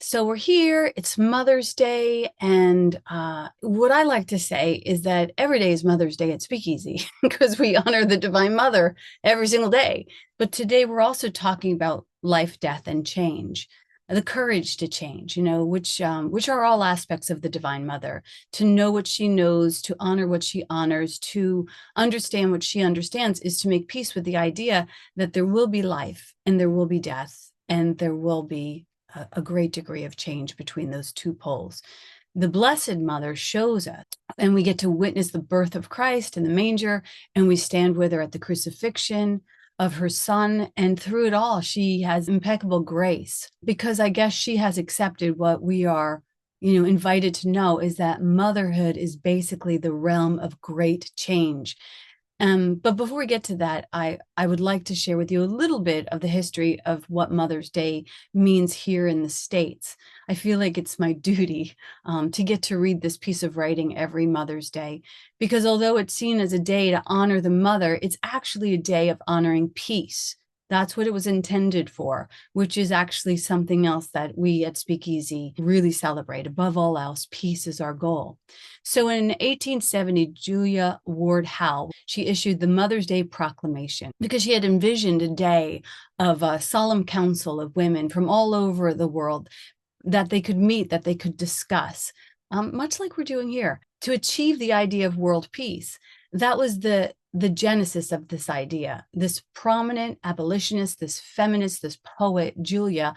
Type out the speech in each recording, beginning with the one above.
So we're here, it's Mother's Day, and what I like to say is that every day is Mother's Day at Speakeasy because we honor the Divine Mother every single day. But today we're also talking about life, death, and change, the courage to change, which are all aspects of the Divine Mother, to know what she knows, to honor what she honors, to understand what she understands, is to make peace with the idea that there will be life and there will be death and there will be a great degree of change between those two poles. The Blessed Mother shows us, and we get to witness the birth of Christ in the manger, and we stand with her at the crucifixion of her son. And through it all, she has impeccable grace, because I guess she has accepted what we are, invited to know, is that motherhood is basically the realm of great change. But before we get to that, I would like to share with you a little bit of the history of what Mother's Day means here in the States. I feel like it's my duty to get to read this piece of writing every Mother's Day, because although it's seen as a day to honor the mother, it's actually a day of honoring peace. That's what it was intended for, which is actually something else that we at Speakeasy really celebrate. Above all else, peace is our goal. So in 1870, Julia Ward Howe, she issued the Mother's Day Proclamation because she had envisioned a day of a solemn council of women from all over the world that they could meet, that they could discuss, much like we're doing here, to achieve the idea of world peace. That was the genesis of this idea. This prominent abolitionist, this feminist, this poet, Julia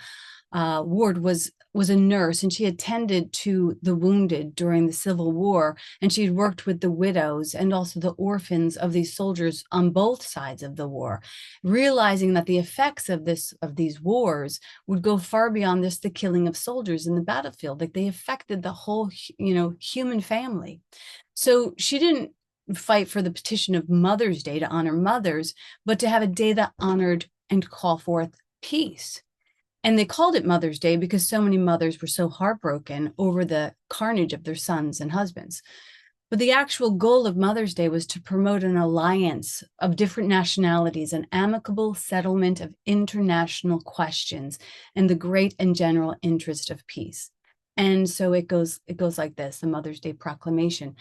Ward, was a nurse, and she attended to the wounded during the Civil War, and she had worked with the widows and also the orphans of these soldiers on both sides of the war, realizing that the effects of these wars would go far beyond just the killing of soldiers in the battlefield. Like, they affected the whole, human family. So she didn't fight for the petition of Mother's Day to honor mothers, but to have a day that honored and call forth peace. And they called it Mother's Day because so many mothers were so heartbroken over the carnage of their sons and husbands. But the actual goal of Mother's Day was to promote an alliance of different nationalities, an amicable settlement of international questions, and the great and general interest of peace. And so it goes like this, the Mother's Day Proclamation.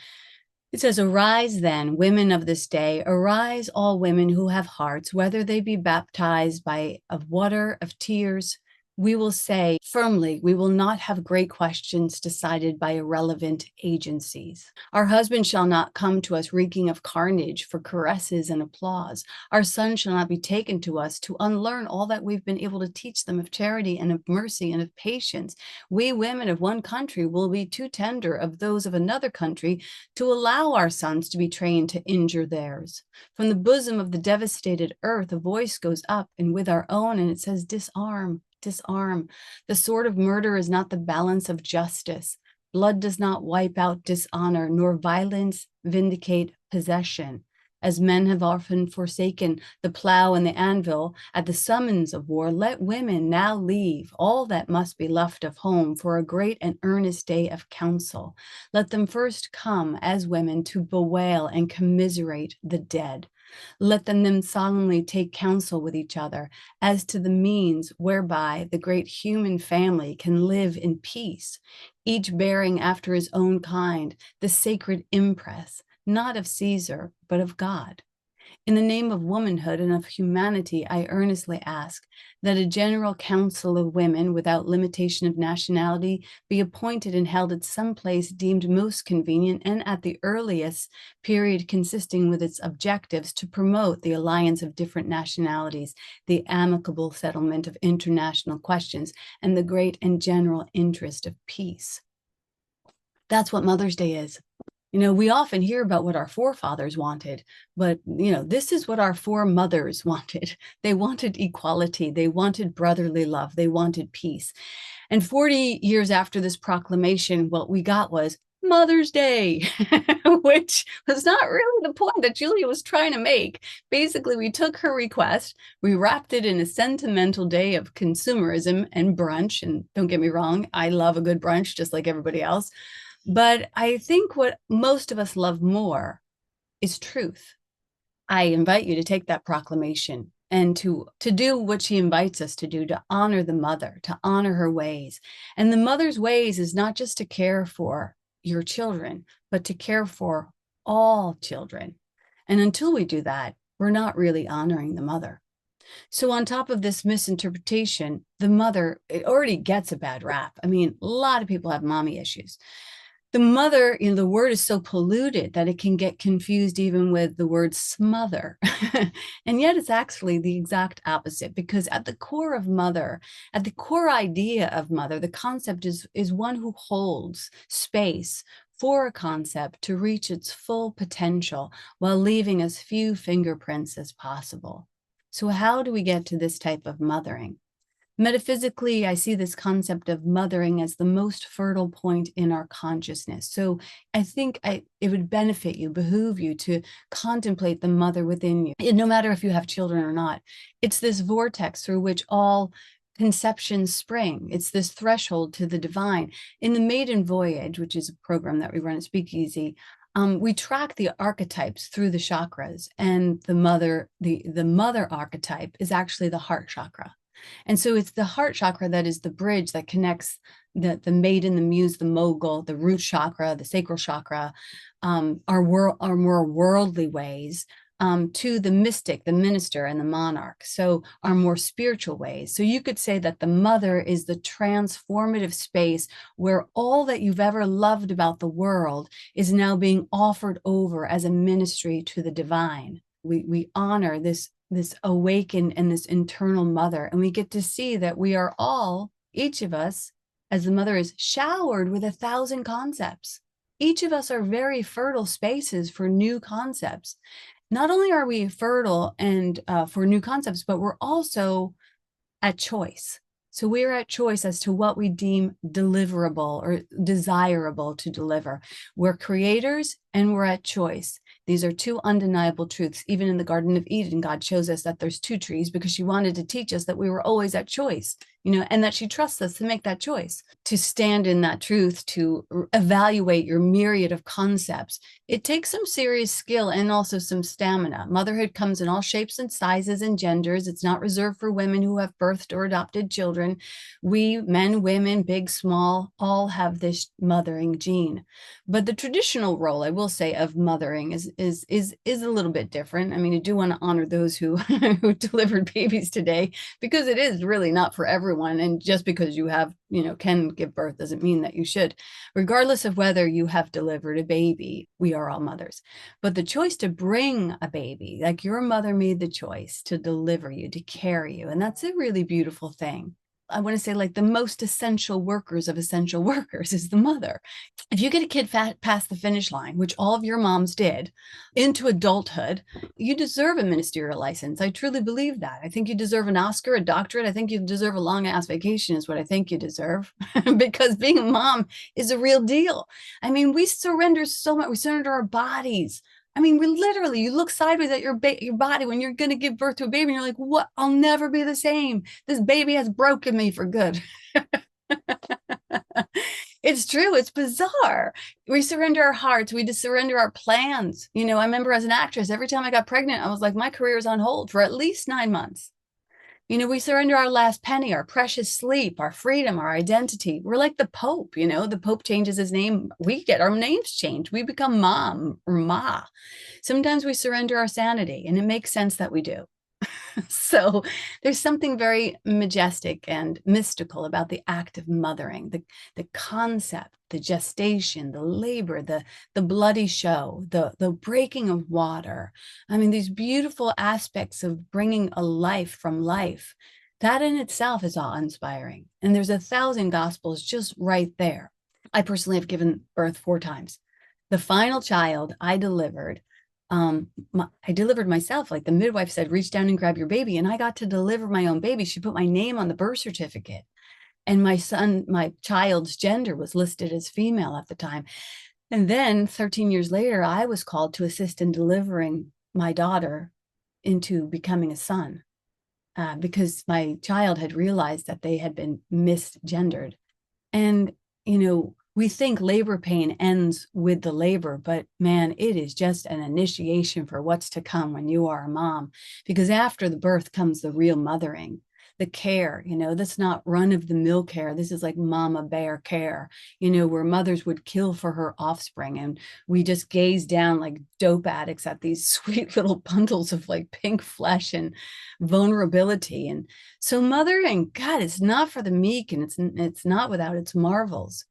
It says, "Arise then, women of this day, arise all women who have hearts, whether they be baptized of water, of tears. We will say firmly, we will not have great questions decided by irrelevant agencies. Our husbands shall not come to us reeking of carnage for caresses and applause. Our sons shall not be taken to us to unlearn all that we've been able to teach them of charity and of mercy and of patience. We women of one country will be too tender of those of another country to allow our sons to be trained to injure theirs. From the bosom of the devastated earth, a voice goes up, and with our own, and it says, disarm. Disarm. The sword of murder is not the balance of justice. Blood does not wipe out dishonor, nor violence vindicate possession. As men have often forsaken the plow and the anvil at the summons of war, let women now leave all that must be left of home for a great and earnest day of council. Let them first come as women to bewail and commiserate the dead. Let them solemnly take counsel with each other as to the means whereby the great human family can live in peace, each bearing after his own kind the sacred impress, not of Caesar, but of God. In the name of womanhood and of humanity, I earnestly ask that a general council of women without limitation of nationality be appointed and held at some place deemed most convenient and at the earliest period, consisting with its objectives to promote the alliance of different nationalities, the amicable settlement of international questions, and the great and general interest of peace." That's what Mother's Day is. We often hear about what our forefathers wanted, but, this is what our foremothers wanted. They wanted equality. They wanted brotherly love. They wanted peace. And 40 years after this proclamation, what we got was Mother's Day, which was not really the point that Julia was trying to make. Basically, we took her request, we wrapped it in a sentimental day of consumerism and brunch. And don't get me wrong, I love a good brunch just like everybody else. But I think what most of us love more is truth. I invite you to take that proclamation and to do what she invites us to do, to honor the mother, to honor her ways. And the mother's ways is not just to care for your children, but to care for all children. And until we do that, we're not really honoring the mother. So on top of this misinterpretation, the mother, it already gets a bad rap. I mean, a lot of people have mommy issues. The mother, the word is so polluted that it can get confused even with the word smother. And yet it's actually the exact opposite, because at the core of mother, at the core idea of mother, the concept is one who holds space for a concept to reach its full potential while leaving as few fingerprints as possible. So how do we get to this type of mothering? Metaphysically, I see this concept of mothering as the most fertile point in our consciousness. So I think it would behoove you to contemplate the mother within you, no matter if you have children or not. It's this vortex through which all conceptions spring. It's this threshold to the divine. In the Maiden Voyage, which is a program that we run at Speakeasy, we track the archetypes through the chakras, and the mother archetype is actually the heart chakra. And so it's the heart chakra that is the bridge that connects the maiden, the muse, the mogul, the root chakra, the sacral chakra, our more worldly ways, to the mystic, the minister, and the monarch. So our more spiritual ways. So you could say that the mother is the transformative space where all that you've ever loved about the world is now being offered over as a ministry to the divine. We honor this awakened and this internal mother, and we get to see that we are all, each of us, as the mother is, showered with 1,000 concepts. Each of us are very fertile spaces for new concepts. Not only are we fertile and for new concepts, but we're also at choice. So we're at choice as to what we deem deliverable or desirable to deliver. We're creators and we're at choice. These are two undeniable truths. Even in the Garden of Eden, God shows us that there's two trees because she wanted to teach us that we were always at choice, and that she trusts us to make that choice, to stand in that truth, to evaluate your myriad of concepts. It takes some serious skill and also some stamina. Motherhood comes in all shapes and sizes and genders. It's not reserved for women who have birthed or adopted children. We, men, women, big, small, all have this mothering gene. But the traditional role, I will say, of mothering is a little bit different. I mean, I do want to honor those who who delivered babies today, because it is really not for everyone. And just because you have, can give birth doesn't mean that you should. Regardless of whether you have delivered a baby, we are all mothers. But the choice to bring a baby, like your mother made the choice to deliver you, to carry you. And that's a really beautiful thing. I want to say, like, the most essential workers of essential workers is the mother. If you get a kid past the finish line, which all of your moms did, into adulthood, you deserve a ministerial license. I truly believe that. I think you deserve an Oscar, a doctorate. I think you deserve a long ass vacation is what I think you deserve, because being a mom is a real deal. I mean, we surrender so much. We surrender our bodies. I mean, we literally, you look sideways at your body when you're going to give birth to a baby and you're like, what? I'll never be the same. This baby has broken me for good. It's true. It's bizarre. We surrender our hearts. We just surrender our plans. I remember as an actress, every time I got pregnant, I was like, my career is on hold for at least 9 months. We surrender our last penny, our precious sleep, our freedom, our identity. We're like the Pope, the Pope changes his name. We get our names changed. We become mom or ma. Sometimes we surrender our sanity, and it makes sense that we do. So there's something very majestic and mystical about the act of mothering, the concept, the gestation, the labor, the bloody show, the breaking of water. I mean, these beautiful aspects of bringing a life from life. That in itself is awe-inspiring. And there's 1,000 gospels just right there. I personally have given birth 4 times. The final child I delivered, I delivered myself. Like the midwife said, reach down and grab your baby. And I got to deliver my own baby. She put my name on the birth certificate. And my child's gender was listed as female at the time. And then 13 years later, I was called to assist in delivering my daughter into becoming a son, because my child had realized that they had been misgendered. And, We think labor pain ends with the labor, but man, it is just an initiation for what's to come when you are a mom, because after the birth comes the real mothering, the care, that's not run of the mill care. This is like mama bear care, where mothers would kill for her offspring. And we just gaze down like dope addicts at these sweet little bundles of like pink flesh and vulnerability. And so mothering, God, it's not for the meek, and it's not without its marvels.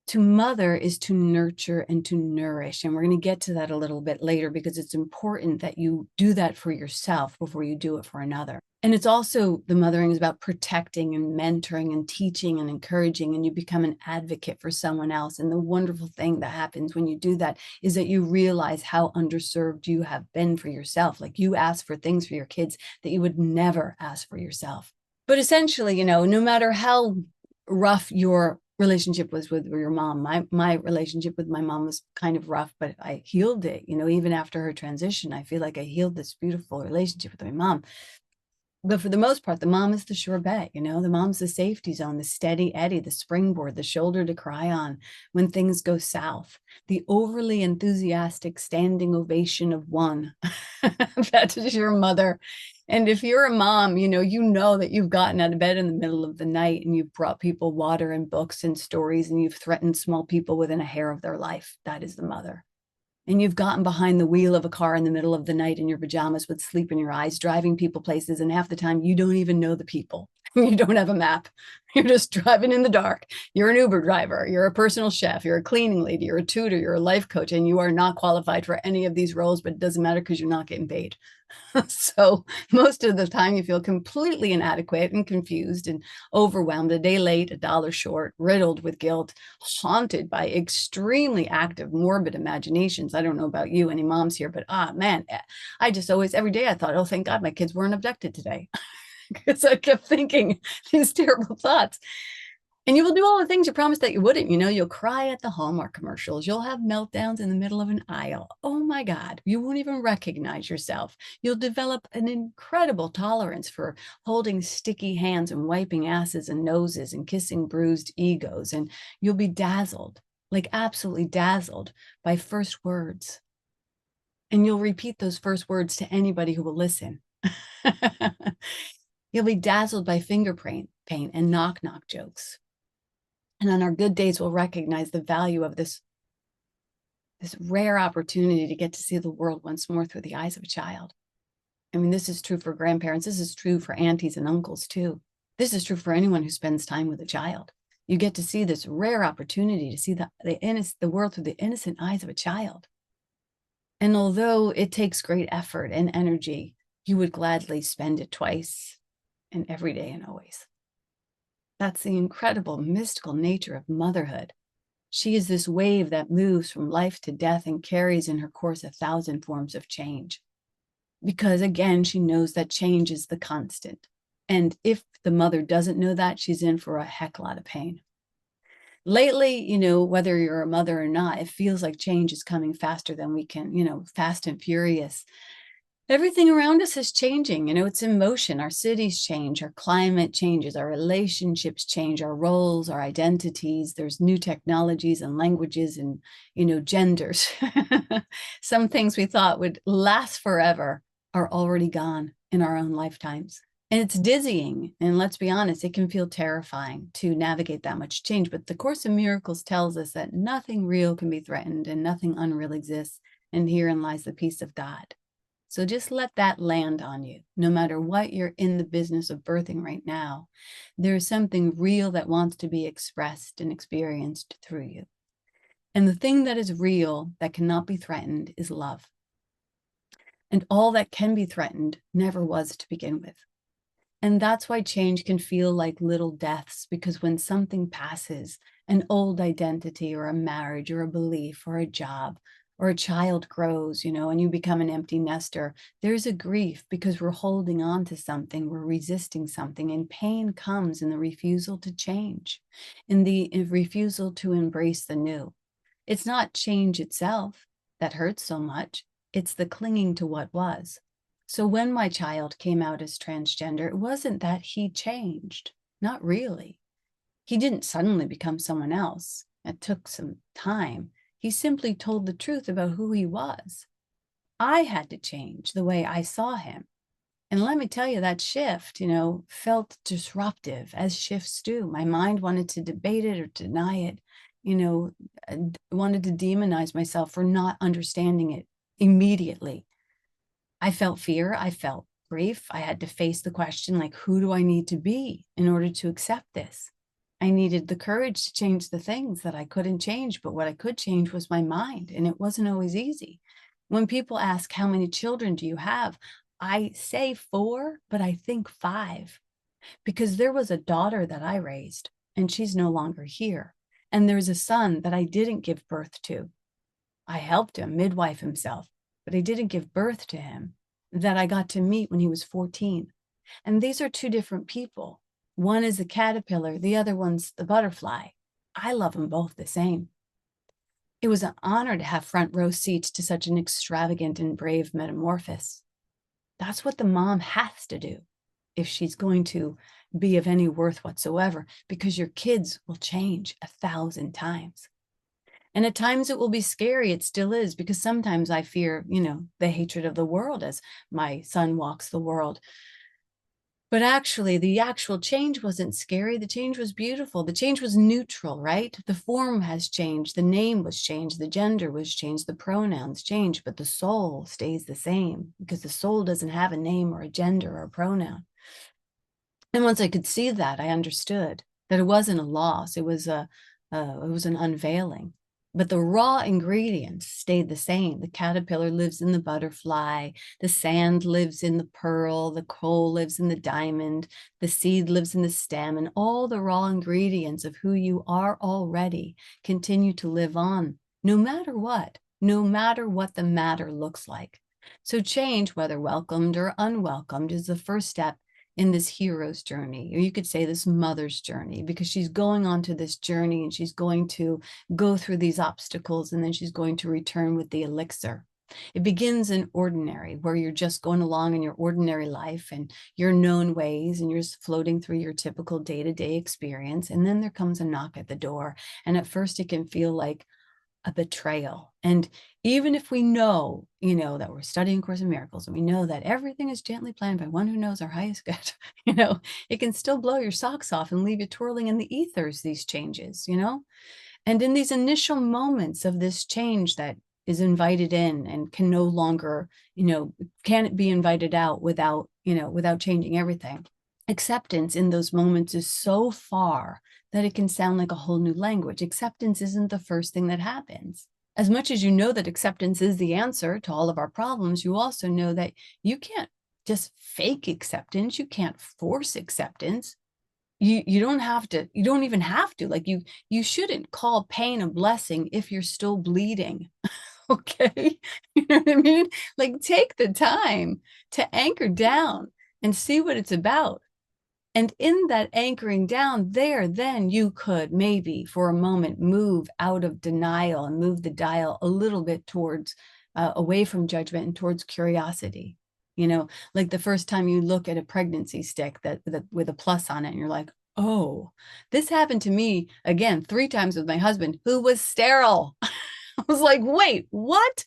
To mother is to nurture and to nourish. And we're going to get to that a little bit later, because it's important that you do that for yourself before you do it for another. And it's also, the mothering is about protecting and mentoring and teaching and encouraging, and you become an advocate for someone else. And the wonderful thing that happens when you do that is that you realize how underserved you have been for yourself. Like, you ask for things for your kids that you would never ask for yourself. But essentially, no matter how rough your relationship was with your mom, my relationship with my mom was kind of rough, but I healed it. Even after her transition, I feel like I healed this beautiful relationship with my mom. But for the most part, the mom is the sure bet. The mom's the safety zone, the steady Eddie, the springboard, the shoulder to cry on when things go south, the overly enthusiastic standing ovation of one. That is your mother. And if you're a mom, you know that you've gotten out of bed in the middle of the night, and you've brought people water and books and stories, and you've threatened small people within a hair of their life. That is the mother. And you've gotten behind the wheel of a car in the middle of the night in your pajamas with sleep in your eyes, driving people places, and half the time you don't even know the people. You don't have a map. You're just driving in the dark. You're an Uber driver. You're a personal chef. You're a cleaning lady. You're a tutor. You're a life coach. And you are not qualified for any of these roles, but it doesn't matter because you're not getting paid. So most of the time you feel completely inadequate and confused and overwhelmed, a day late, a dollar short, riddled with guilt, haunted by extremely active, morbid imaginations. I don't know about you, any moms here, but man, I just always, every day I thought, oh, thank God my kids weren't abducted today. Because I kept thinking these terrible thoughts. And you will do all the things you promised that you wouldn't. You'll cry at the Hallmark commercials. You'll have meltdowns in the middle of an aisle. Oh my God, you won't even recognize yourself. You'll develop an incredible tolerance for holding sticky hands and wiping asses and noses and kissing bruised egos. And you'll be dazzled, like absolutely dazzled by first words. And you'll repeat those first words to anybody who will listen. You'll be dazzled by finger paint and knock-knock jokes. And on our good days, we'll recognize the value of this rare opportunity to get to see the world once more through the eyes of a child. I mean, this is true for grandparents. This is true for aunties and uncles, too. This is true for anyone who spends time with a child. You get to see this rare opportunity to see the world through the innocent eyes of a child. And although it takes great effort and energy, you would gladly spend it twice and every day and always. That's the incredible mystical nature of motherhood. She is this wave that moves from life to death and carries in her course 1,000 forms of change. Because again, she knows that change is the constant. And if the mother doesn't know that, she's in for a heck lot of pain. Lately, whether you're a mother or not, it feels like change is coming faster than we can, fast and furious. Everything around us is changing. It's in motion. Our cities change, our climate changes, our relationships change, our roles, our identities. There's new technologies and languages and, genders. Some things we thought would last forever are already gone in our own lifetimes. And it's dizzying. And let's be honest, it can feel terrifying to navigate that much change. But the Course in Miracles tells us that nothing real can be threatened and nothing unreal exists. And herein lies the peace of God. So just let that land on you. No matter what you're in the business of birthing right now, there's something real that wants to be expressed and experienced through you. And the thing that is real, that cannot be threatened, is love. And all that can be threatened never was to begin with. And that's why change can feel like little deaths, because when something passes, an old identity or a marriage or a belief or a job, or a child grows, and you become an empty nester, there's a grief because we're holding on to something, we're resisting something, and pain comes in the refusal to change, in the refusal to embrace the new. It's not change itself that hurts so much, it's the clinging to what was. So when my child came out as transgender, it wasn't that he changed, not really. He didn't suddenly become someone else. It took some time. He simply told the truth about who he was. I had to change the way I saw him. And let me tell you, that shift, felt disruptive, as shifts do. My mind wanted to debate it or deny it, wanted to demonize myself for not understanding it immediately. I felt fear. I felt grief. I had to face the question, like, who do I need to be in order to accept this? I needed the courage to change the things that I couldn't change, but what I could change was my mind, and it wasn't always easy. When people ask, how many children do you have? I say 4, but I think 5, because there was a daughter that I raised, and she's no longer here. And there's a son that I didn't give birth to. I helped him midwife himself, but I didn't give birth to him, that I got to meet when he was 14. And these are 2 different people. One is the caterpillar, the other one's the butterfly. I love them both the same. It was an honor to have front row seats to such an extravagant and brave metamorphosis. That's what the mom has to do if she's going to be of any worth whatsoever, because your kids will change 1,000 times. And at times it will be scary. It still is, because sometimes I fear, the hatred of the world as my son walks the world. But actually, the actual change wasn't scary. The change was beautiful. The change was neutral, right? The form has changed. The name was changed. The gender was changed. The pronouns changed, but the soul stays the same, because the soul doesn't have a name or a gender or a pronoun. And once I could see that, I understood that it wasn't a loss. It was an unveiling. But the raw ingredients stayed the same. The caterpillar lives in the butterfly. The sand lives in the pearl. The coal lives in the diamond. The seed lives in the stem. And all the raw ingredients of who you are already continue to live on, no matter what the matter looks like. So change, whether welcomed or unwelcomed, is the first step in this hero's journey, or you could say this mother's journey, because she's going on to this journey and she's going to go through these obstacles, and then she's going to return with the elixir. It begins in ordinary, where you're just going along in your ordinary life and your known ways, and you're just floating through your typical day-to-day experience. And then there comes a knock at the door. And at first it can feel like a betrayal. And even if we know, that we're studying Course in Miracles, and we know that everything is gently planned by one who knows our highest good, it can still blow your socks off and leave you twirling in the ethers, these changes, And in these initial moments of this change that is invited in and can no longer, can't be invited out without changing everything. Acceptance in those moments is so far that it can sound like a whole new language. Acceptance isn't the first thing that happens. As much as you know that acceptance is the answer to all of our problems, you also know that you can't just fake acceptance. You can't force acceptance. You don't have to, you don't even have to. Like you shouldn't call pain a blessing if you're still bleeding. Okay. You know what I mean? Like, take the time to anchor down and see what it's about. And in that anchoring down there, then you could maybe for a moment move out of denial and move the dial a little bit towards away from judgment and towards curiosity. Like the first time you look at a pregnancy stick that with a plus on it, and you're like, oh, this happened to me again 3 times with my husband, who was sterile. I was like, wait, what?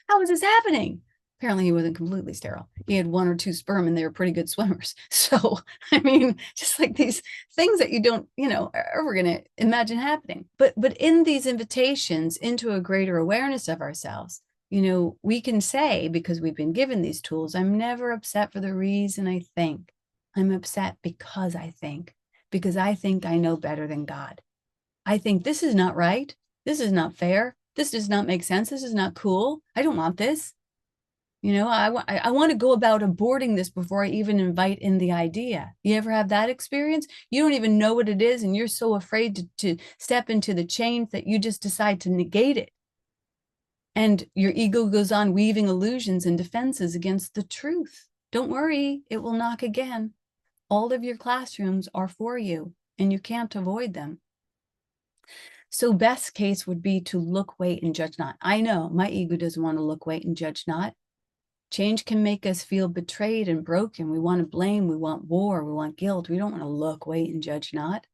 How is this happening? Apparently he wasn't completely sterile. He had 1 or 2 sperm, and they were pretty good swimmers. So, I mean, just like these things that you don't, are ever going to imagine happening. But in these invitations into a greater awareness of ourselves, we can say, because we've been given these tools, I'm never upset for the reason I think. I'm upset because I think I know better than God. I think this is not right. This is not fair. This does not make sense. This is not cool. I don't want this. I want to go about aborting this before I even invite in the idea. You ever have that experience? You don't even know what it is, and you're so afraid to step into the change that you just decide to negate it. And your ego goes on weaving illusions and defenses against the truth. Don't worry, it will knock again. All of your classrooms are for you, and you can't avoid them. So best case would be to look, wait, and judge not. I know my ego doesn't want to look, wait, and judge not. Change can make us feel betrayed and broken. We want to blame, we want war, we want guilt. We don't want to look, wait, and judge not.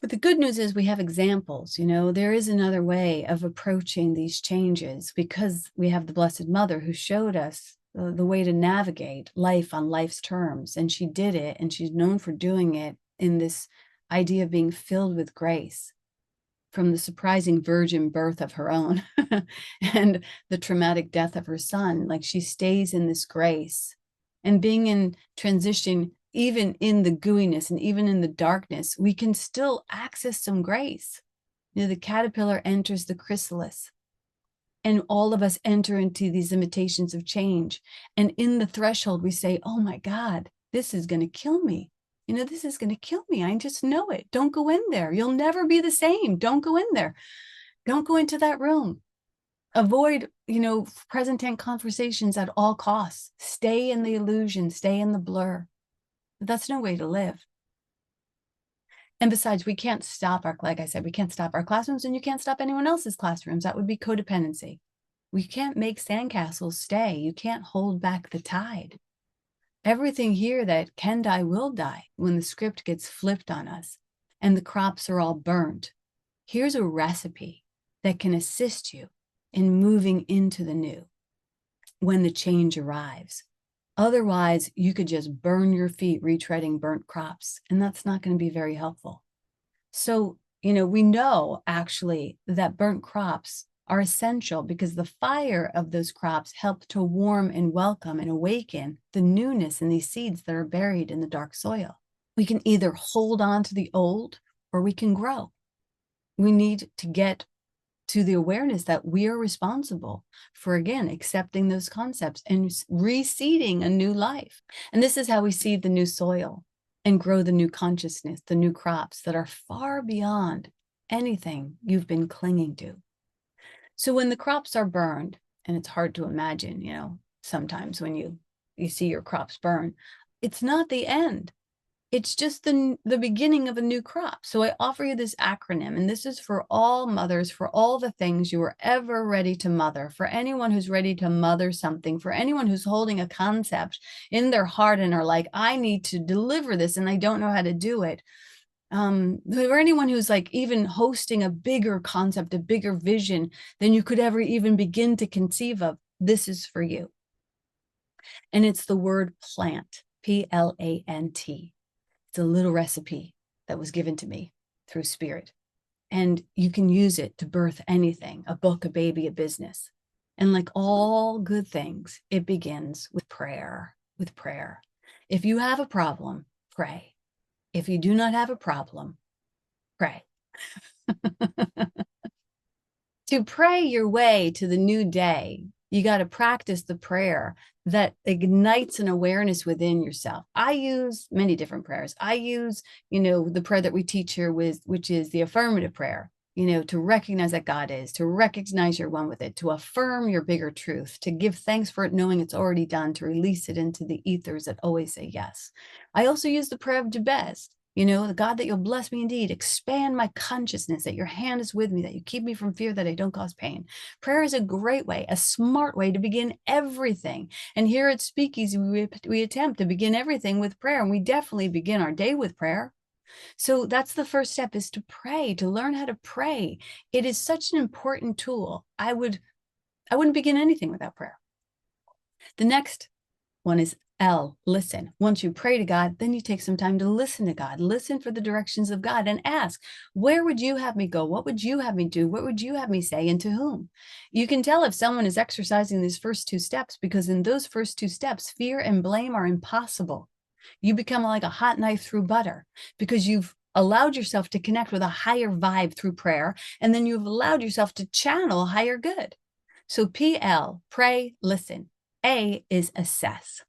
But the good news is we have examples. There is another way of approaching these changes because we have the Blessed Mother who showed us the way to navigate life on life's terms. And she did it, and she's known for doing it in this idea of being filled with grace, from the surprising virgin birth of her own and the traumatic death of her son. Like, she stays in this grace, and being in transition, even in the gooiness and even in the darkness, we can still access some grace. The caterpillar enters the chrysalis, and all of us enter into these imitations of change. And in the threshold, we say, oh my God, this is going to kill me. This is going to kill me. I just know it. Don't go in there. You'll never be the same. Don't go in there. Don't go into that room. Avoid, present tense conversations at all costs. Stay in the illusion. Stay in the blur. That's no way to live. And besides, we can't stop like I said, we can't stop our classrooms, and you can't stop anyone else's classrooms. That would be codependency. We can't make sandcastles stay. You can't hold back the tide. Everything here that can die will die when the script gets flipped on us and the crops are all burnt. Here's a recipe that can assist you in moving into the new when the change arrives. Otherwise, you could just burn your feet retreading burnt crops, and that's not going to be very helpful. So, we know actually that burnt crops are essential because the fire of those crops help to warm and welcome and awaken the newness in these seeds that are buried in the dark soil. We can either hold on to the old or we can grow. We need to get to the awareness that we are responsible for, again, accepting those concepts and reseeding a new life. And this is how we seed the new soil and grow the new consciousness, the new crops that are far beyond anything you've been clinging to. So when the crops are burned, and it's hard to imagine, sometimes when you see your crops burn, it's not the end. It's just the beginning of a new crop. So I offer you this acronym, and this is for all mothers, for all the things you are ever ready to mother, for anyone who's ready to mother something, for anyone who's holding a concept in their heart and are like, I need to deliver this and I don't know how to do it. For anyone who's like even hosting a bigger concept, a bigger vision than you could ever even begin to conceive of, this is for you. And it's the word plant, P.L.A.N.T. It's a little recipe that was given to me through spirit. And you can use it to birth anything, a book, a baby, a business. And like all good things, it begins with prayer, If you have a problem, pray. If you do not have a problem, pray. To pray your way to the new day, you got to practice the prayer that ignites an awareness within yourself. I use many different prayers. I use, the prayer that we teach here which is the affirmative prayer, to recognize that God is, to recognize you're one with it, to affirm your bigger truth, to give thanks for it, knowing it's already done, to release it into the ethers that always say yes. I also use the prayer of Jabez. The God, that you'll bless me indeed, expand my consciousness, that your hand is with me, that you keep me from fear, that I don't cause pain. Prayer is a great way, a smart way to begin everything. And here at Speakeasy, we attempt to begin everything with prayer, and we definitely begin our day with prayer. So that's the first step, is to pray, to learn how to pray. It is such an important tool. I wouldn't begin anything without prayer. The next one is L, listen. Once you pray to God, then you take some time to listen to God. Listen for the directions of God and ask, where would you have me go? What would you have me do? What would you have me say, and to whom? You can tell if someone is exercising these first two steps, because in those first two steps, fear and blame are impossible. You become like a hot knife through butter, because you've allowed yourself to connect with a higher vibe through prayer, and then you've allowed yourself to channel higher good. So PL, pray, listen. A is assess.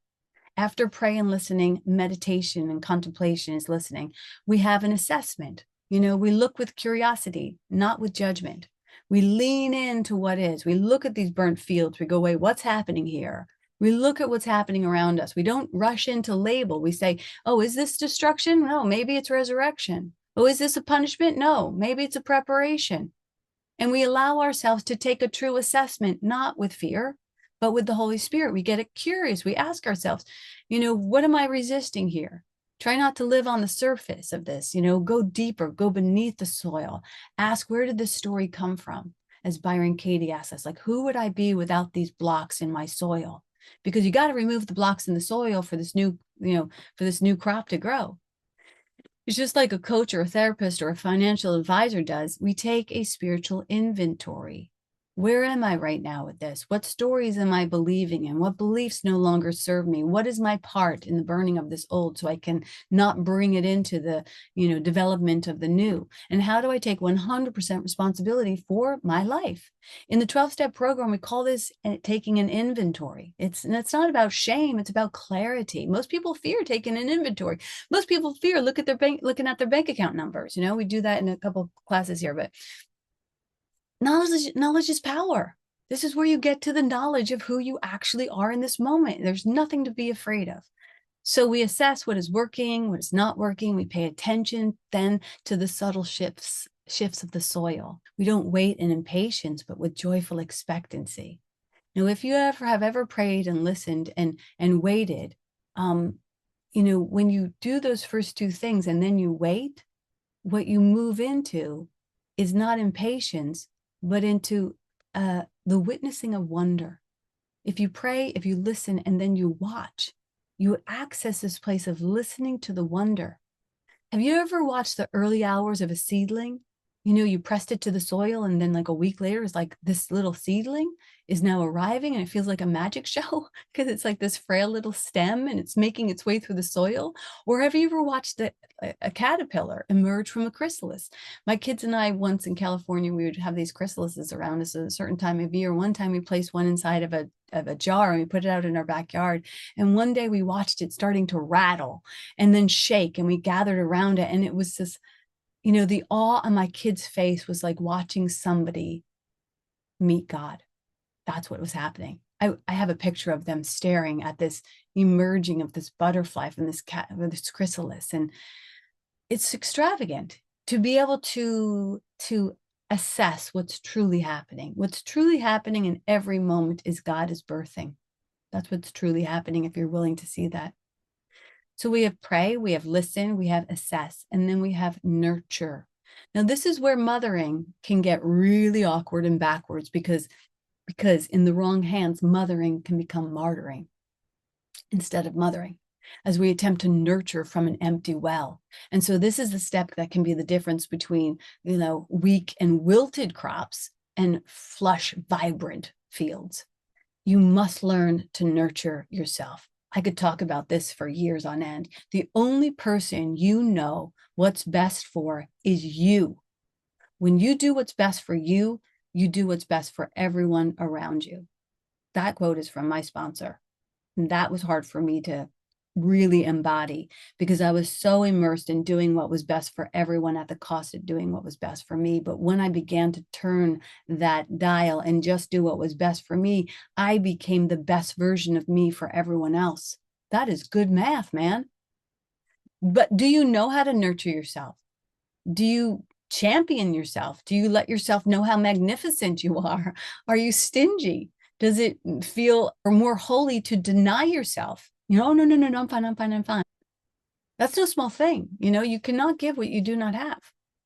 After pray and listening, meditation and contemplation is listening. We have an assessment. We look with curiosity, not with judgment. We lean into what is. We look at these burnt fields. We go, wait, what's happening here? We look at what's happening around us. We don't rush into label. We say, oh, is this destruction? No, maybe it's resurrection. Oh, is this a punishment? No, maybe it's a preparation. And we allow ourselves to take a true assessment, not with fear, but with the Holy Spirit. We get curious. We ask ourselves, what am I resisting here? Try not to live on the surface of this, go deeper, go beneath the soil. Ask, where did this story come from? As Byron Katie asked us, like, who would I be without these blocks in my soil? Because you got to remove the blocks in the soil for this new, for this new crop to grow. It's just like a coach or a therapist or a financial advisor does. We take a spiritual inventory. Where am I right now with this? What stories am I believing in? What beliefs no longer serve me? What is my part in the burning of this old so I can not bring it into the, development of the new? And how do I take 100% responsibility for my life? In the 12-step program, we call this taking an inventory. It's not about shame. It's about clarity. Most people fear taking an inventory. Most people fear looking at their bank account numbers. We do that in a couple classes here, but knowledge is power. This is where you get to the knowledge of who you actually are in this moment. There's nothing to be afraid of. So we assess what is working, what is not working. We pay attention then to the subtle shifts of the soil. We don't wait in impatience, but with joyful expectancy. Now, if you have ever prayed and listened and waited, when you do those first two things and then you wait, what you move into is not impatience, but into the witnessing of wonder. If you pray, if you listen, and then you watch, you access this place of listening to the wonder. Have you ever watched the early hours of a seedling? You pressed it to the soil, and then like a week later, it's like this little seedling is now arriving, and it feels like a magic show because it's like this frail little stem and it's making its way through the soil. Or have you ever watched a caterpillar emerge from a chrysalis? My kids and I, once in California, we would have these chrysalises around us at a certain time of year. One time we placed one inside of a jar and we put it out in our backyard. And one day we watched it starting to rattle and then shake, and we gathered around it. And it was this, the awe on my kid's face was like watching somebody meet God. That's what was happening. I have a picture of them staring at this emerging of this butterfly from this chrysalis. And it's extravagant to be able to assess what's truly happening. What's truly happening in every moment is God is birthing. That's what's truly happening if you're willing to see that. So we have pray, we have listen, we have assess, and then we have nurture. Now, this is where mothering can get really awkward and backwards because in the wrong hands, mothering can become martyring instead of mothering, as we attempt to nurture from an empty well. And so this is the step that can be the difference between, weak and wilted crops and flush, vibrant fields. You must learn to nurture yourself. I could talk about this for years on end. The only person you know what's best for is you. When you do what's best for you, you do what's best for everyone around you. That quote is from my sponsor. And that was hard for me to really embody because I was so immersed in doing what was best for everyone at the cost of doing what was best for me. But when I began to turn that dial and just do what was best for me, I became the best version of me for everyone else. That is good math, man. But do you know how to nurture yourself? Do you champion yourself? Do you let yourself know how magnificent you are? Are you stingy? Does it feel more holy to deny yourself? No, I'm fine. That's no small thing. You cannot give what you do not have.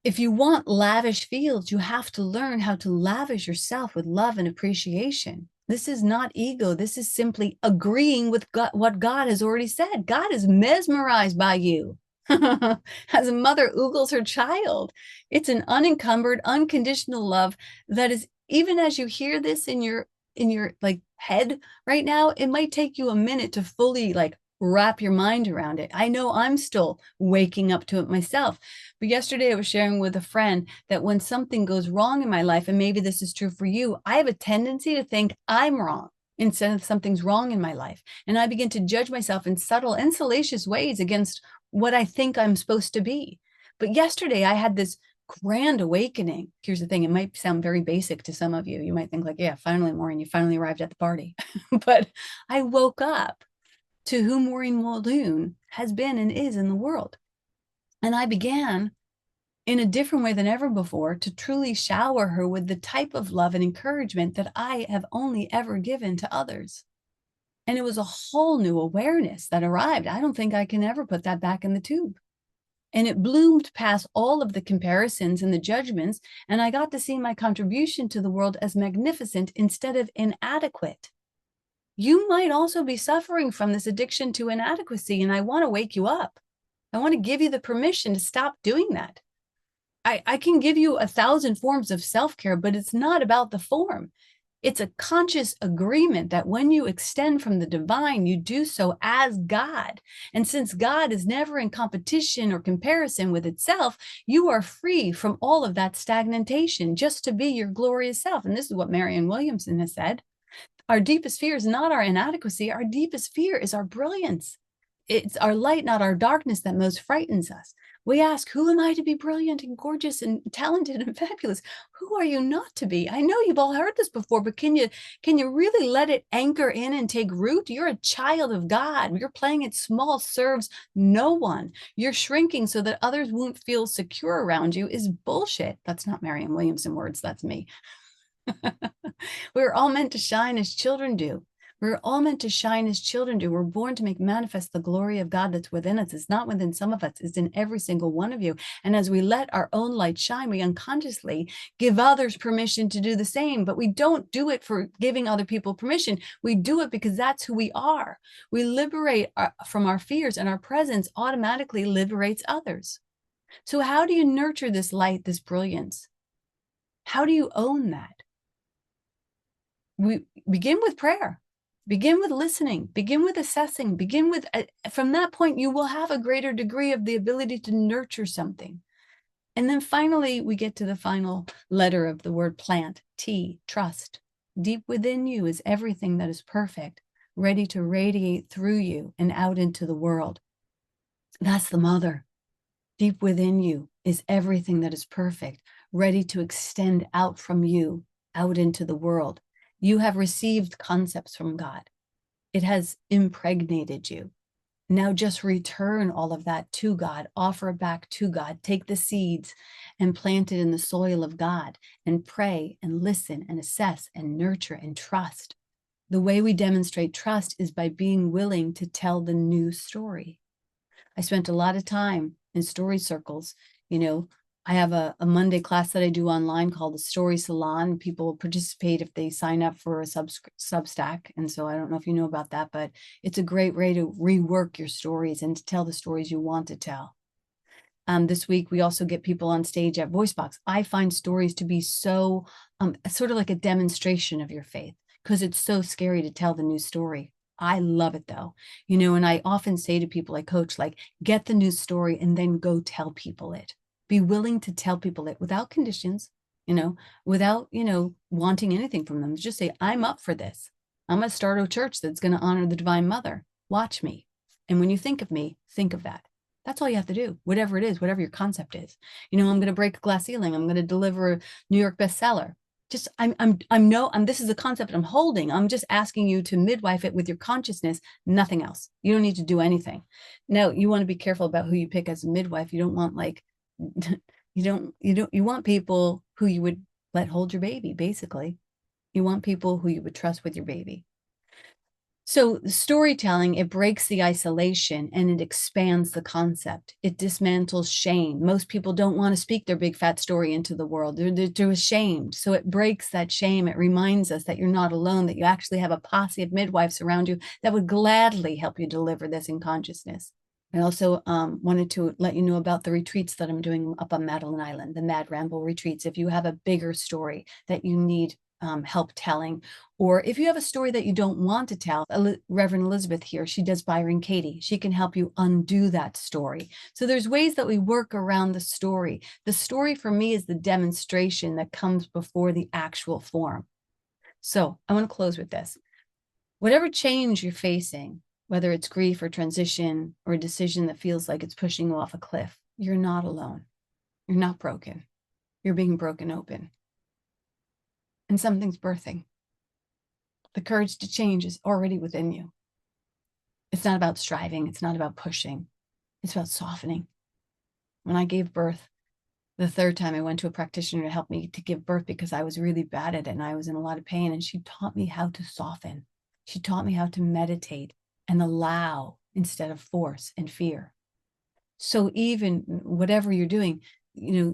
If you want lavish fields, you have to learn how to lavish yourself with love and appreciation. This is not ego. This is simply agreeing with God, what God has already said. God is mesmerized by you. As a mother oogles her child, it's an unencumbered, unconditional love that is, even as you hear this in your like head right now, it might take you a minute to fully like wrap your mind around it. I know I'm still waking up to it myself. But yesterday I was sharing with a friend that when something goes wrong in my life, and maybe this is true for you, I have a tendency to think I'm wrong instead of something's wrong in my life. And I begin to judge myself in subtle and salacious ways against what I think I'm supposed to be. But yesterday I had this grand awakening. Here's the thing. It might sound very basic to some of you. You might think like, yeah, finally, Maureen, you finally arrived at the party. But I woke up to who Maureen Muldoon has been and is in the world. And I began in a different way than ever before to truly shower her with the type of love and encouragement that I have only ever given to others. And it was a whole new awareness that arrived. I don't think I can ever put that back in the tube. And it bloomed past all of the comparisons and the judgments. And I got to see my contribution to the world as magnificent instead of inadequate. You might also be suffering from this addiction to inadequacy. And I want to wake you up. I want to give you the permission to stop doing that. I can give you 1,000 forms of self-care, but it's not about the form. It's a conscious agreement that when you extend from the divine, you do so as God. And since God is never in competition or comparison with itself, you are free from all of that stagnation just to be your glorious self. And this is what Marianne Williamson has said. Our deepest fear is not our inadequacy. Our deepest fear is our brilliance. It's our light, not our darkness, that most frightens us. We ask, who am I to be brilliant and gorgeous and talented and fabulous? Who are you not to be? I know you've all heard this before, but can you really let it anchor in and take root? You're a child of God. You're playing it small serves no one. You're shrinking so that others won't feel secure around you is bullshit. That's not Marianne Williamson words. That's me. We're all meant to shine as children do. We're all meant to shine as children do. We're born to make manifest the glory of God that's within us. It's not within some of us, it's in every single one of you. And as we let our own light shine, we unconsciously give others permission to do the same. But we don't do it for giving other people permission. We do it because that's who we are. We liberate from our fears, and our presence automatically liberates others. So how do you nurture this light, this brilliance? How do you own that? We begin with prayer. Begin with listening, begin with assessing, begin with, from that point, you will have a greater degree of the ability to nurture something. And then finally, we get to the final letter of the word plant, T, trust. Deep within you is everything that is perfect, ready to radiate through you and out into the world. That's the mother. Deep within you is everything that is perfect, ready to extend out from you, out into the world. You have received concepts from God. It has impregnated you. Now just return all of that to God, offer it back to God, take the seeds and plant it in the soil of God and pray and listen and assess and nurture and trust. The way we demonstrate trust is by being willing to tell the new story. I spent a lot of time in story circles. I have a Monday class that I do online called the Story Salon. People participate if they sign up for a Substack. And so I don't know if you know about that, but it's a great way to rework your stories and to tell the stories you want to tell. This week, we also get people on stage at VoiceBox. I find stories to be so sort of like a demonstration of your faith, because it's so scary to tell the new story. I love it though, and I often say to people I coach, like, get the new story and then go tell people it. Be willing to tell people it without conditions, without, wanting anything from them. Just say, I'm up for this. I'm going to start a church that's going to honor the Divine Mother. Watch me. And when you think of me, think of that. That's all you have to do, whatever it is, whatever your concept is. I'm going to break a glass ceiling. I'm going to deliver a New York bestseller. Just, this is the concept I'm holding. I'm just asking you to midwife it with your consciousness, nothing else. You don't need to do anything. Now, you want to be careful about who you pick as a midwife. You don't want you want people who you would let hold your baby, basically. You want people who you would trust with your baby. So storytelling, it breaks the isolation and it expands the concept. It dismantles shame. Most people don't want to speak their big fat story into the world. They're ashamed. So it breaks that shame. It reminds us that you're not alone, that you actually have a posse of midwives around you that would gladly help you deliver this in consciousness. I also wanted to let you know about the retreats that I'm doing up on Madeline Island, the Mad Ramble retreats. If you have a bigger story that you need help telling, or if you have a story that you don't want to tell, Reverend Elizabeth here, she does Byron Katie. She can help you undo that story. So there's ways that we work around the story. The story for me is the demonstration that comes before the actual form. So I want to close with this. Whatever change you're facing, whether it's grief or transition or a decision that feels like it's pushing you off a cliff, you're not alone. You're not broken. You're being broken open. And something's birthing. The courage to change is already within you. It's not about striving. It's not about pushing. It's about softening. When I gave birth, the third time I went to a practitioner to help me to give birth because I was really bad at it and I was in a lot of pain, and she taught me how to soften. She taught me how to meditate and allow instead of force and fear. So even whatever you're doing,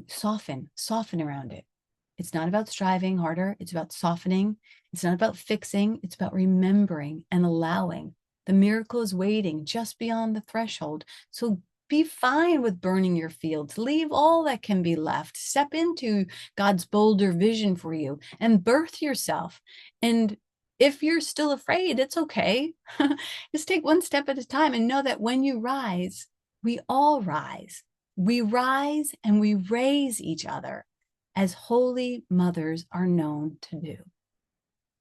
soften around it. It's not about striving harder. It's about softening. It's not about fixing. It's about remembering and allowing. The miracle is waiting just beyond the threshold. So be fine with burning your fields. Leave all that can be left. Step into God's bolder vision for you and birth yourself. And if you're still afraid, it's okay. Just take one step at a time and know that when you rise, we all rise. We rise and we raise each other as holy mothers are known to do.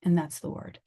And that's the word.